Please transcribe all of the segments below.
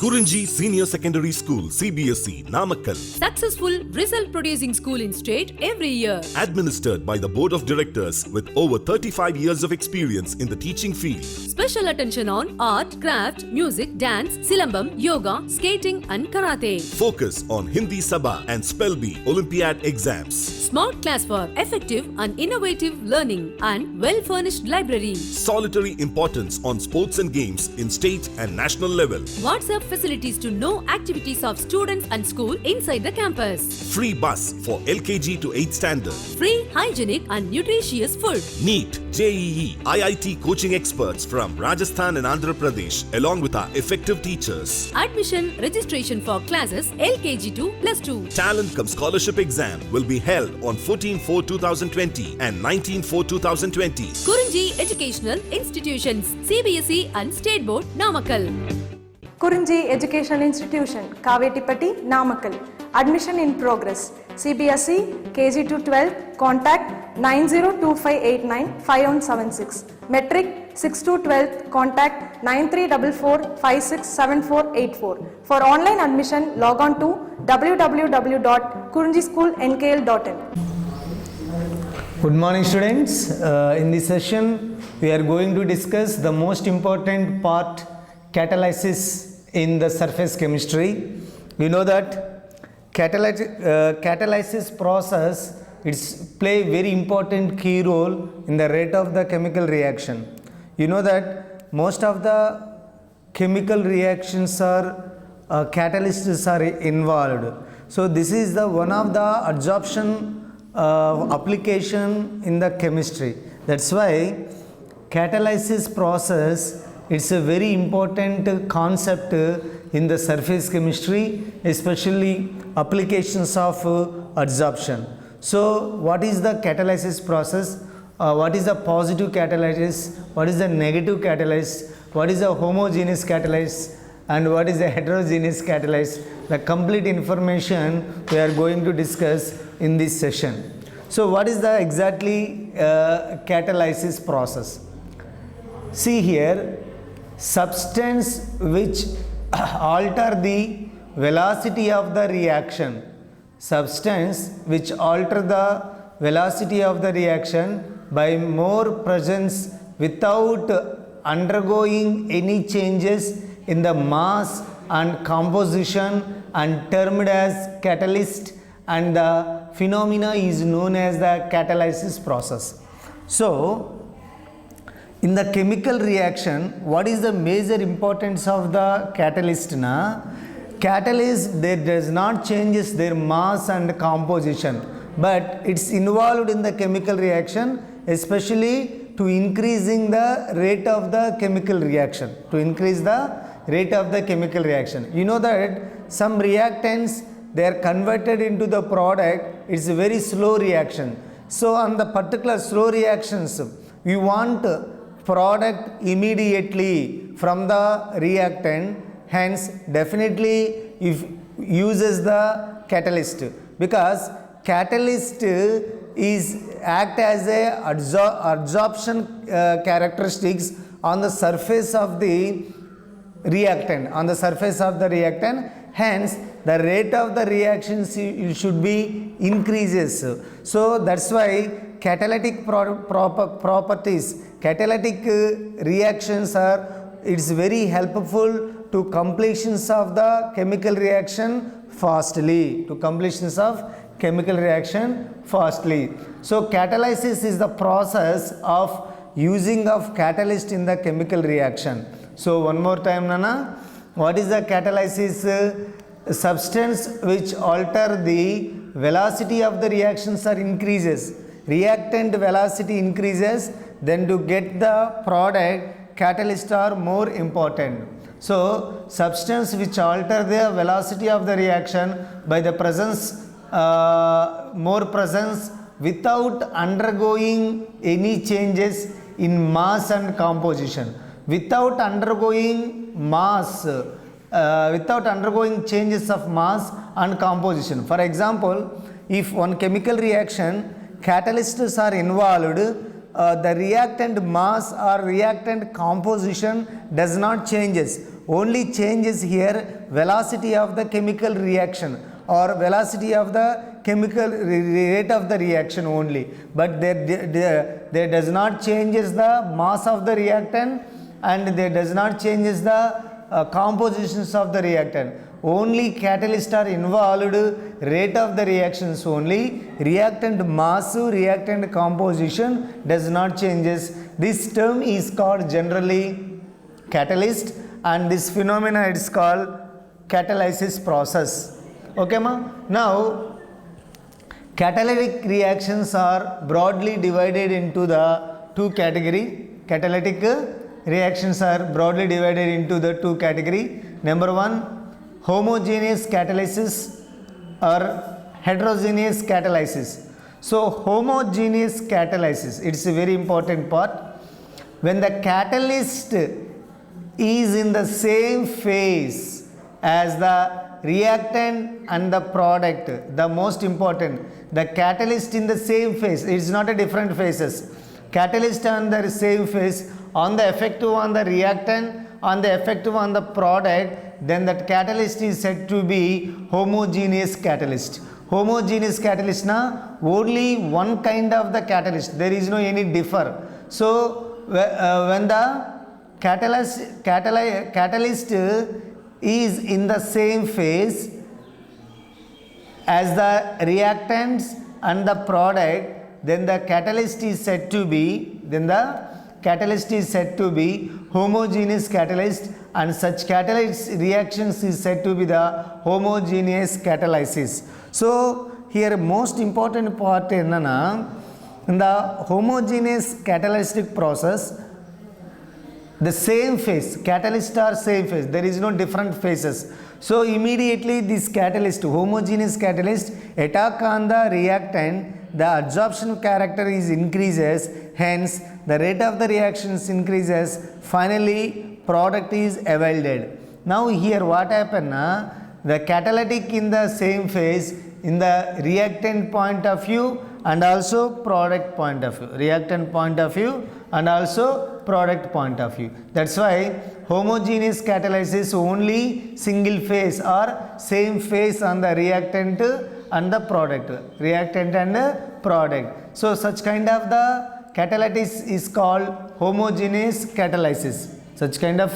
Kurinji Senior Secondary School, CBSE, Namakkal. Successful result producing school in state every year. Administered by the Board of Directors with over 35 years of experience in the teaching field. Special attention on art, craft, music, dance, silambam, yoga, skating and karate. Focus on Hindi Sabha and Spell Bee Olympiad exams. Smart class for effective and innovative learning and well-furnished library. Solitary importance on sports and games in state and national level. WhatsApp facilities to know activities of students and school inside the campus. Free bus for LKG to 8th standard. Free, hygienic and nutritious food. NEET, JEE, IIT coaching experts from Rajasthan and Andhra Pradesh along with our effective teachers. Admission registration for classes LKG to +2. Talent cum scholarship exam will be held on 14/4/2020 and 19/4/2020. Kurinji Educational Institutions, CBSE and State Board, Namakkal. Kurinji Educational Institution, Kavetipatti, Namakkal. Admission in progress. CBSE, KG to 12, contact 9025895176. Metric 6 to 12, contact 9344567484. For online admission, log on to www.kurinjischoolnkl.in. Good morning, students. In this session, we are going to discuss the most important part, catalysis in the surface chemistry. We know that catalysis process play very important key role in the rate of the chemical reaction. You know that most of the chemical reactions are catalysts are involved. So this is the one of the absorption application in the chemistry. That's why catalysis process, it's a very important concept in the surface chemistry, especially applications of adsorption. So what is the catalysis process? What is the positive catalyst? What is the negative catalyst? What is the homogeneous catalyst? And what is the heterogeneous catalyst? The complete information we are going to discuss in this session. So what is the exactly catalysis process? See here, substance which alter the velocity of the reaction. Substance which alter the velocity of the reaction by more presence without undergoing any changes in the mass and composition and termed as catalyst, and the phenomena is known as the catalysis process. So in the chemical reaction, what is the major importance of the catalyst? Catalyst, they does not changes their mass and composition, but it's involved in the chemical reaction, especially to increasing the rate of the chemical reaction, to increase the rate of the chemical reaction. You know that some reactants, they are converted into the product, it's a very slow reaction. So on the particular slow reactions, we want product immediately from the reactant, hence definitely if uses the catalyst, because catalyst is act as a adsorption characteristics on the surface of the reactant, hence the rate of the reactions should be increases. So that's why catalytic properties, catalytic reactions are, it's very helpful to completions of the chemical reaction fastly, So catalysis is the process of using of catalyst in the chemical reaction. So one more time, Nana, what is the catalysis? Substance which alter the velocity of the reactions are increases. Reactant velocity increases, then to get the product, catalysts are more important. So substance which alter the velocity of the reaction by the presence, more presence without undergoing any changes in mass and composition, without undergoing changes of mass and composition. For example, if one chemical reaction, catalysts are involved, the reactant mass or reactant composition does not changes, only changes here velocity of the chemical reaction or velocity of the chemical rate of the reaction only, but there does not changes the mass of the reactant and there does not changes the compositions of the reactant. Only catalyst are involved, rate of the reactions only, reactant mass, reactant composition does not changes. This term is called generally catalyst and this phenomena is called catalysis process. Okay ma? Now catalytic reactions are broadly divided into the two category. Catalytic reactions are broadly divided into the two category. Number one, homogeneous catalysis or heterogeneous catalysis. So homogeneous catalysis, it's a very important part. When the catalyst is in the same phase as the reactant and the product, the most important, the catalyst in the same phase, it's not a different phases. Catalyst on the same phase, on the effective on the reactant, on the effective on the product, then that catalyst is said to be homogeneous catalyst. Homogeneous catalyst na only one kind of the catalyst, there is no any differ. So when the catalyst is in the same phase as the reactants and the product, then the catalyst is said to be homogeneous catalyst, and such catalyst reactions is said to be the homogeneous catalysis. So here most important part enna, in the homogeneous catalytic process, the same phase, catalyst are same phase, there is no different phases. So immediately this catalyst, homogeneous catalyst, attack on the reactant, the adsorption character is increases, hence the rate of the reactions increases, finally product is evolved. Now here what happened na, the catalytic in the same phase in the reactant point of view and also product point of view, reactant point of view and also product point of view. That's why homogeneous catalysis only single phase or same phase on the reactant and the product, reactant and product. So such kind of the catalysis is called homogeneous catalysis. Such kind of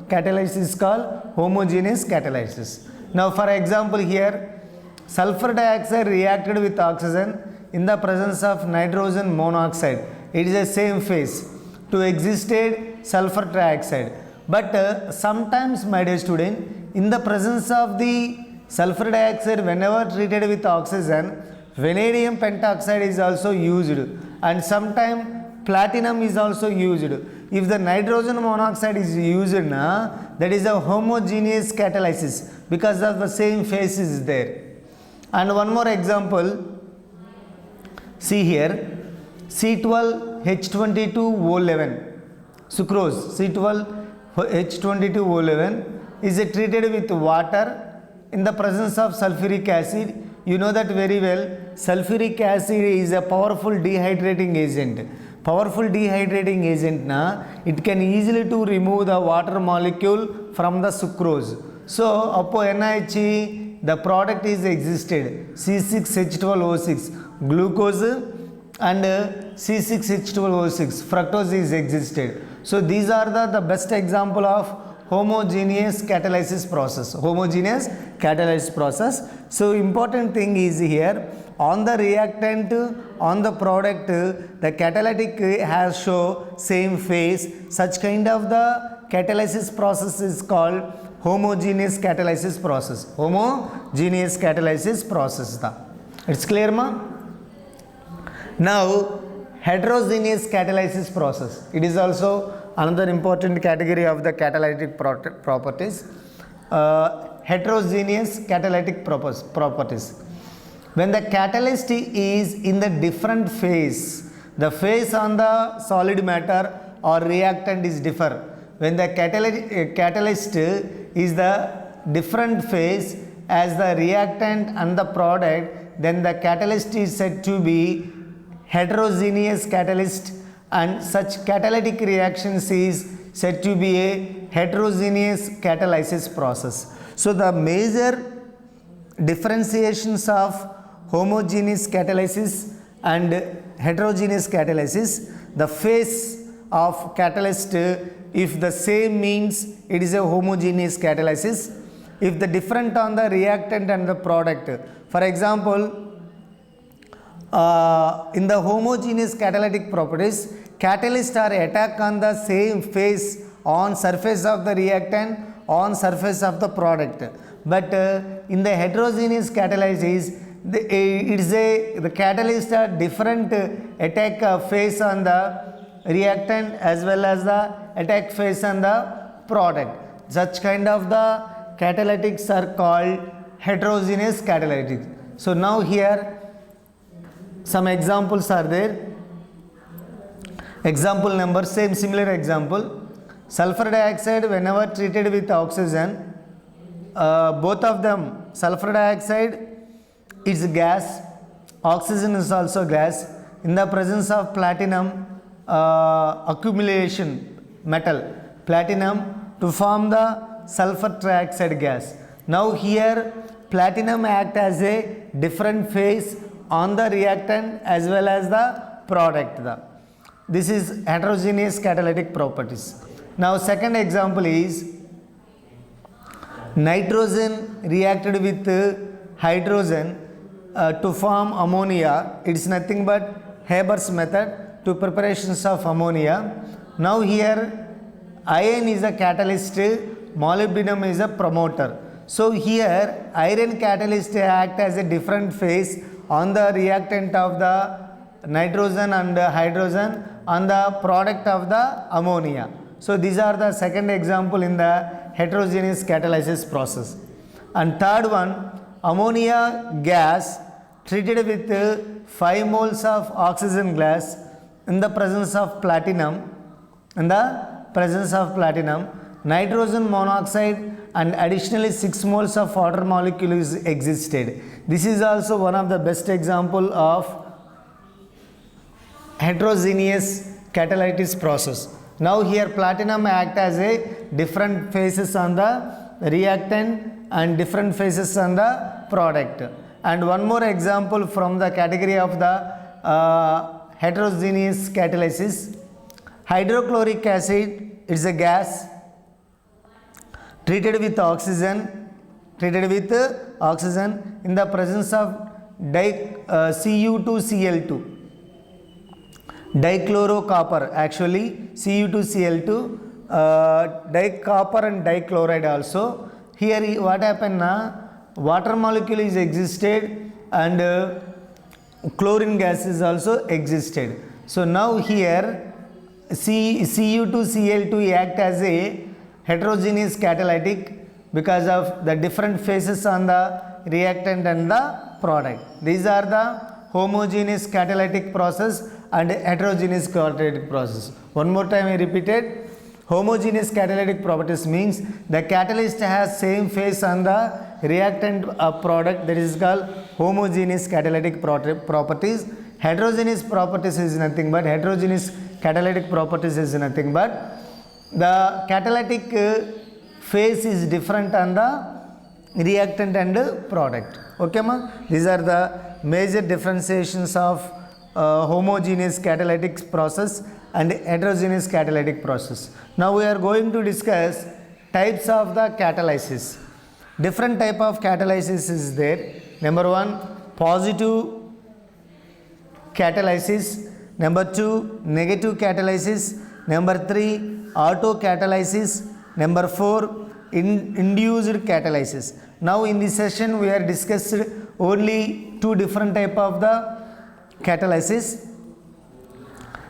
catalysis is called homogeneous catalysis. Now for example here, sulfur dioxide reacted with oxygen in the presence of nitrogen monoxide. It is the same phase to existed sulfur dioxide. But sometimes my dear student, in the presence of the sulfur dioxide, whenever treated with oxygen, vanadium pentoxide is also used and sometimes platinum is also used. If the nitrogen monoxide is used na, that is a homogeneous catalysis because of the same phase is there. And one more example, see here, C12H22O11 sucrose, C12H22O11 is treated with water in the presence of sulfuric acid. You know that very well, sulfuric acid is a powerful dehydrating agent. Powerful dehydrating agent na, it can easily to remove the water molecule from the sucrose. So appo NiH, the product is existed, C6H12O6 glucose and C6H12O6 fructose is existed. So these are the best example of homogeneous catalysis process. Homogeneous catalysis process. So important thing is here, on the reactant, on the product, the catalytic has show same phase. Such kind of the catalysis process is called homogeneous catalysis process. Homogeneous catalysis process. It's clear ma? Now heterogeneous catalysis process. It is also another important category of the catalytic properties. Heterogeneous catalytic properties. When the catalyst is in the different phase, the phase on the solid matter or reactant is differ. When the catalyst is the different phase as the reactant and the product, then the catalyst is said to be heterogeneous catalyst, and such catalytic reactions is said to be a heterogeneous catalysis process. So the major differentiations of homogeneous catalysis and heterogeneous catalysis, the phase of catalyst, if the same means it is a homogeneous catalysis. If the different on the reactant and the product, for example, in the homogeneous catalytic properties, catalysts are attack on the same phase on surface of the reactant, on surface of the product. But in the heterogeneous catalysis, the catalysts are different attack phase on the reactant as well as the attack phase on the product. Such kind of the catalytics are called heterogeneous catalytics. So now here some examples are there. Example number, similar example. Sulfur dioxide whenever treated with oxygen, both of them, sulfur dioxide is gas, oxygen is also gas. In the presence of platinum accumulation metal, platinum to form the sulfur trioxide gas. Now here platinum act as a different phase on the reactant as well as the product. This is heterogeneous catalytic properties. Now second example is nitrogen reacted with hydrogen to form ammonia. It is nothing but Haber's method to preparations of ammonia. Now here iron is a catalyst, molybdenum is a promoter. So here iron catalyst act as a different phase on the reactant of the nitrogen and hydrogen on the product of the ammonia. So these are the second example in the heterogeneous catalysis process. And third one, ammonia gas treated with 5 moles of oxygen gas in the presence of platinum, nitrogen monoxide and additionally 6 moles of water molecules existed. This is also one of the best example of heterogeneous catalysis process. Now here platinum act as a different phases on the reactant and different phases on the product. And one more example from the category of the heterogeneous catalysis. Hydrochloric acid is a gas treated with oxygen in the presence of Cu2Cl2. Dichlorocopper, actually Cu2Cl2, dicopper and dichloride also. Here what happened na, water molecule is existed and chlorine gas is also existed. So now here Cu2Cl2 act as a heterogeneous catalytic because of the different phases on the reactant and the product. These are the homogeneous catalytic process and heterogeneous catalytic process. One more time I repeated. Homogeneous catalytic properties means the catalyst has same phase on the reactant product, that is called homogeneous catalytic properties. Heterogeneous properties is nothing but the catalytic phase is different on the reactant and product. Okay ma? These are the major differentiations of homogeneous catalytic process and heterogeneous catalytic process. Now we are going to discuss types of the catalysis. Different type of catalysis is there. Number 1, positive catalysis. Number 2, negative catalysis. Number 3, autocatalysis. Number 4, induced catalysis. Now in this session we are discussed only 2 different type of the catalysis.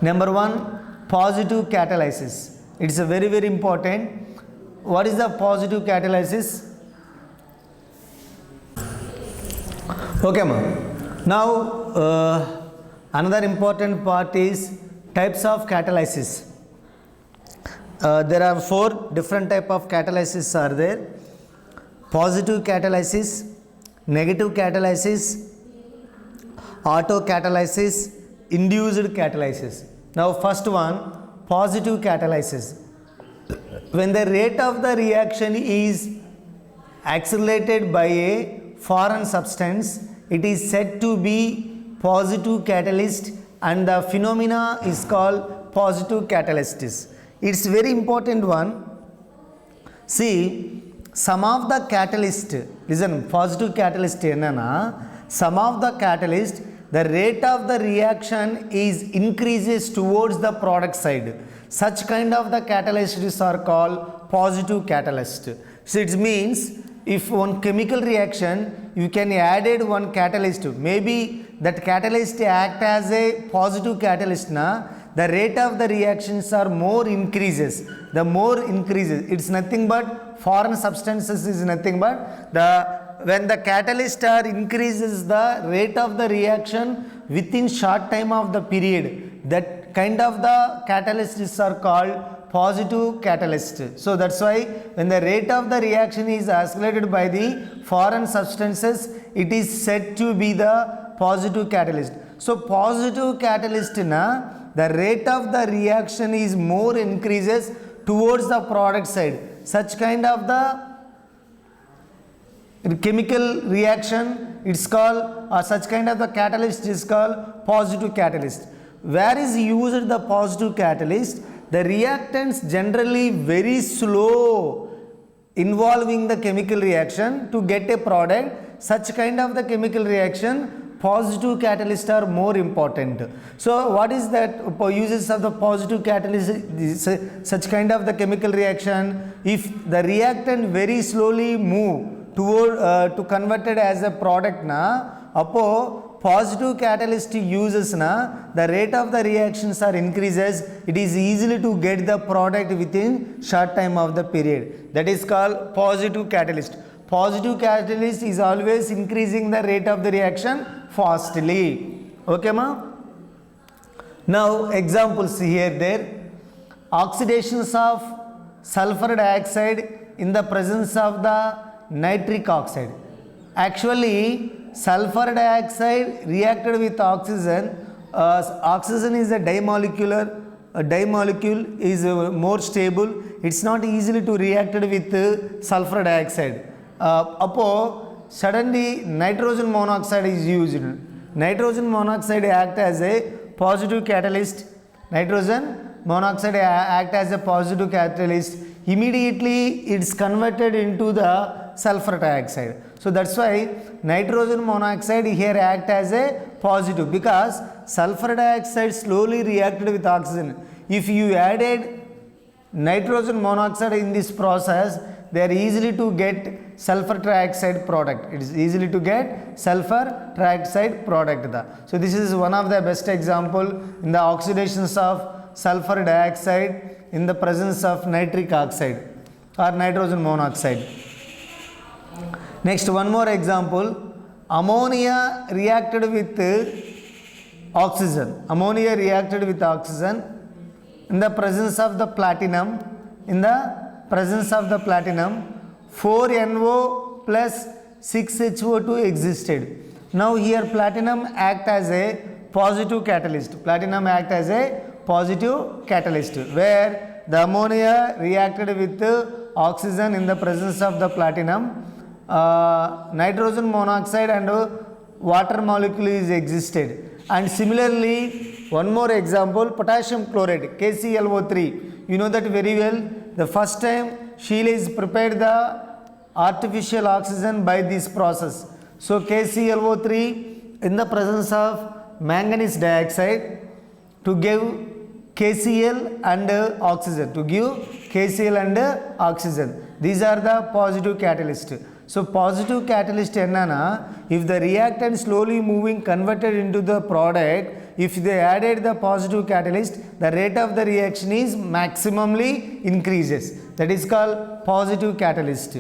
Number 1, positive catalysis. It is a very important. What is the positive catalysis? Okay ma'am. Now another important part is types of catalysis. There are 4 different type of catalysis are there. Positive catalysis, negative catalysis, autocatalysis, induced catalysis. Now first one, positive catalysis. when the rate of the reaction is accelerated by a foreign substance, it is said to be positive catalyst, and the phenomena is called positive catalysis. It's very important one. See, some of the catalyst, listen, positive catalyst enna, some of the catalyst, the rate of the reaction is increases towards the product side. Such kind of the catalysts are called positive catalyst. So it means if one chemical reaction, you can added one catalyst, maybe that catalyst act as a positive catalyst na, the rate of the reactions are more increases. The more increases, it's nothing but foreign substances is nothing but the when the catalyst are increases the rate of the reaction within short time of the period, that kind of the catalysts are called positive catalyst. So that's why when the rate of the reaction is accelerated by the foreign substances, it is said to be the positive catalyst. So positive catalyst na, the rate of the reaction is more increases towards the product side. Such kind of the chemical reaction, it's called, or such kind of the catalyst is called positive catalyst. Where is used the positive catalyst? The reactants generally very slow involving the chemical reaction to get a product. Such kind of the chemical reaction, positive catalysts are more important. So what is that uses of the positive catalyst? Such kind of the chemical reaction, if the reactant very slowly move toward to converted as a product na, appo positive catalyst uses na, the rate of the reactions are increases, it is easily to get the product within short time of the period. That is called positive catalyst. Positive catalyst is always increasing the rate of the reaction fastly. Okay ma? Now examples here there. Oxidations of sulfur dioxide in the presence of the nitric oxide. Actually sulfur dioxide reacted with oxygen. Oxygen is a dimolecular. A dimolecule is more stable. It's not easily to reacted with sulfur dioxide. Appo suddenly nitrogen monoxide is used. Nitrogen monoxide act as a positive catalyst. Nitrogen monoxide act as a positive catalyst. Immediately it's converted into the sulfur dioxide. So that's why nitrogen monoxide here act as a positive, because sulfur dioxide slowly reacted with oxygen. If you added nitrogen monoxide in this process, they are easily to get sulfur trioxide product. It is easily to get sulfur trioxide product. So this is one of the best example in the oxidations of sulfur dioxide in the presence of nitric oxide or nitrogen monoxide. Next, one more example. Ammonia reacted with oxygen. Ammonia reacted with oxygen in the presence of the platinum. In the presence of the platinum, 4NO plus 6HO2 existed. Now here platinum act as a positive catalyst. Platinum act as a positive catalyst, where the ammonia reacted with oxygen in the presence of the platinum. Nitrogen monoxide and water molecule is existed. And similarly, one more example, potassium chloride, KClO3. You know that very well. The first time Sheila is prepared the artificial oxygen by this process. So KClO3 in the presence of manganese dioxide to give KCl and oxygen, to give KCl and oxygen. These are the positive catalysts. So positive catalyst enna, if the reactant slowly moving converted into the product, if they added the positive catalyst, the rate of the reaction is maximally increases. That is called positive catalyst.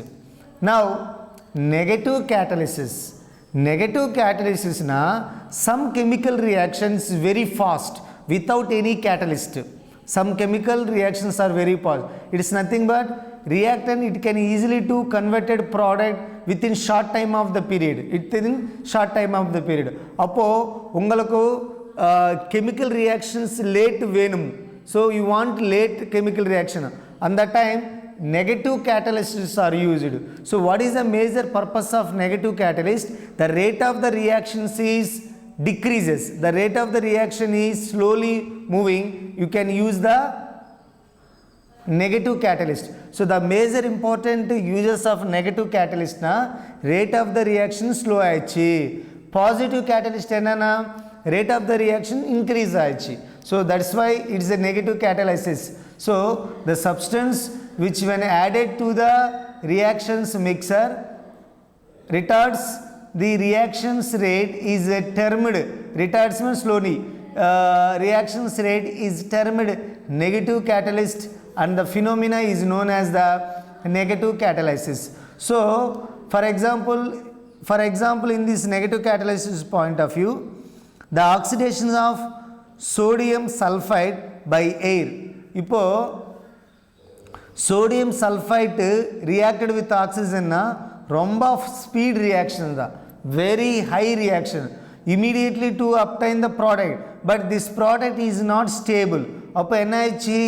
Now negative catalysis. Negative catalysis na, some chemical reactions very fast without any catalyst. Some chemical reactions are very fast. It is nothing but reactant, it can easily to converted product within short time of the period. Within short time of the period. Appo ungalaku chemical reactions late venum. So you want late chemical reaction. And that time negative catalysts are used. So what is the major purpose of negative catalyst? The rate of the reactions is decreases. The rate of the reaction is slowly moving. You can use the negative catalyst. So the major important uses of negative catalyst na rate of the reaction slow aichi. Positive catalyst enna rate of the reaction increase aichi. So that's why it is a negative catalysis. So the substance which when added to the reactions mixer retards the reactions rate is termed, retards means slowly, reactions rate is termed negative catalyst and the phenomena is known as the negative catalysis. So for example in this negative catalysis point of view, the oxidation of sodium sulfide by air. இப்போ sodium sulfite reacted with oxygen na ரொம்ப speed reaction da, very high reaction immediately to obtain the product, but this product is not stable. அப்போ என்ன ஆயிடுச்சு,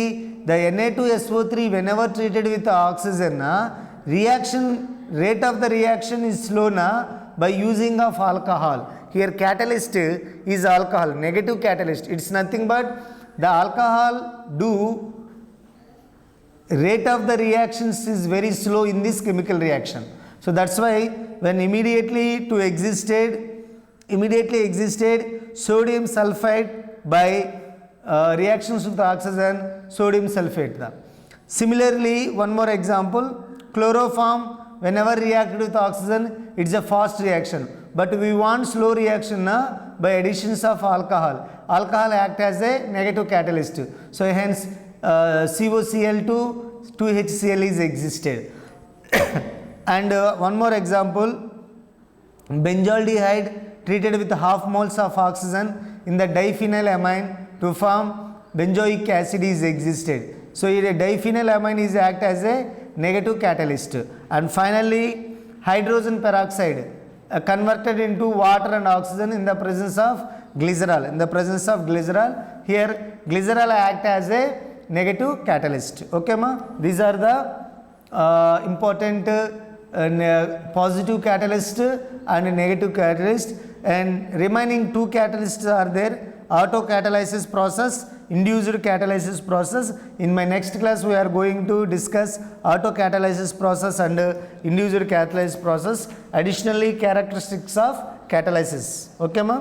the Na2SO3 whenever treated with oxygen na reaction rate of the reaction is slow na by using of alcohol. Here catalyst is alcohol, negative catalyst. It's nothing but the alcohol do rate of the reactions is very slow in this chemical reaction. So that's why when immediately existed sodium sulfide by reactions with oxygen, sodium sulfate da. Similarly, one more example, chloroform whenever reacted with oxygen, it's a fast reaction, but we want slow reaction na by additions of alcohol. Alcohol act as a negative catalyst, so hence COCl2 2HCl is existed. And one more example, benzaldehyde treated with half moles of oxygen in the diphenylamine to form benzoic acid is existed. So here a diphenylamine is act as a negative catalyst. And finally hydrogen peroxide converted into water and oxygen in the presence of glycerol. Here glycerol act as a negative catalyst. Okay ma, these are the important positive catalyst and negative catalyst, and remaining two catalysts are there, autocatalysis process, induced catalysis process. In my next class we are going to discuss autocatalysis process and induced catalysis process, additionally characteristics of catalysis. Okay ma.